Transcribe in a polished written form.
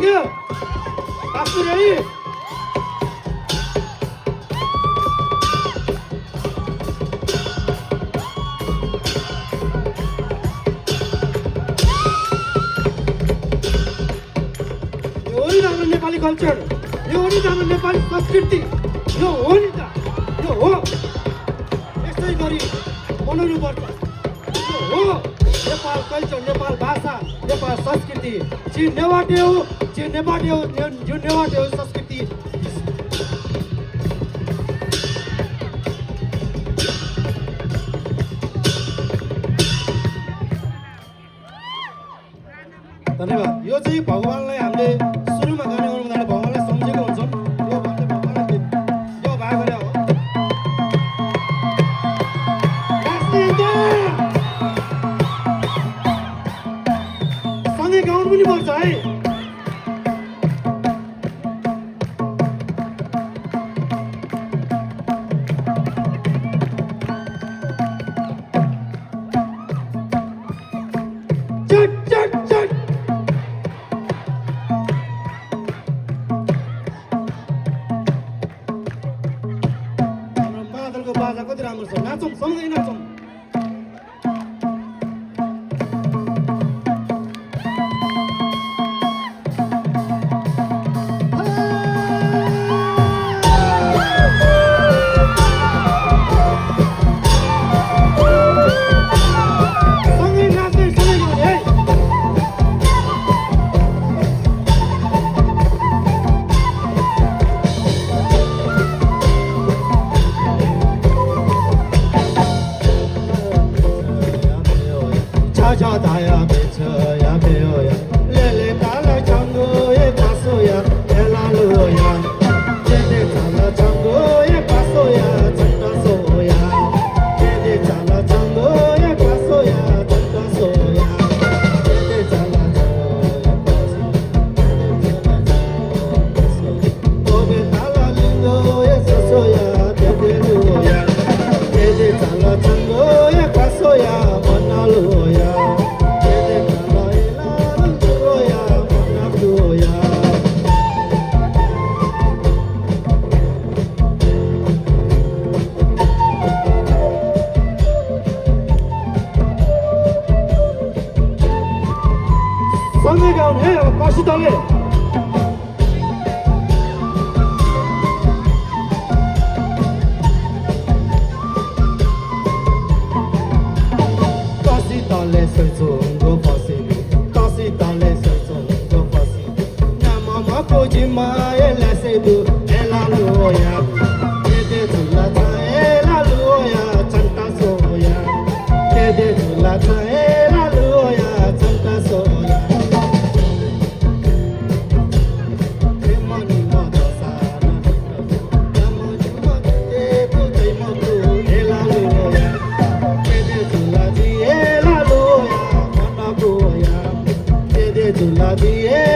Thank you. After ready. Nepali culture यो हो नि त हाम्रो नेपाली संस्कृति यो हो नि त यो हो यसै गरी मनाउनु पर्छ यो हो नेपाल कल्चर नेपाल भाषा नेपाल संस्कृति जी नेवाटे हो संस्कृति धन्यवाद यो चाहिँ भगवानलाई हामीले सुरुमा गाना गाउनु भन्दा भगवानलाई सम्झेको हुन्छौँ यो भन्दै भगवानलाई यो भागले हो सँगै गाउनु पनि पर्छ है बाजा कति राम्रो छ नाचौँ सँगै नाचौँ सँगै गाउने है अब कसिताले कसिताले सोचोंगो फसिलो कसिताले सोचोंगो फसिलो नाममा कोजिमा एलासेदु एलालोया केदे झुला छ एलालोया चन्टा सोया केदे झुला छ एलालोया चन्टा सोया झुला दिए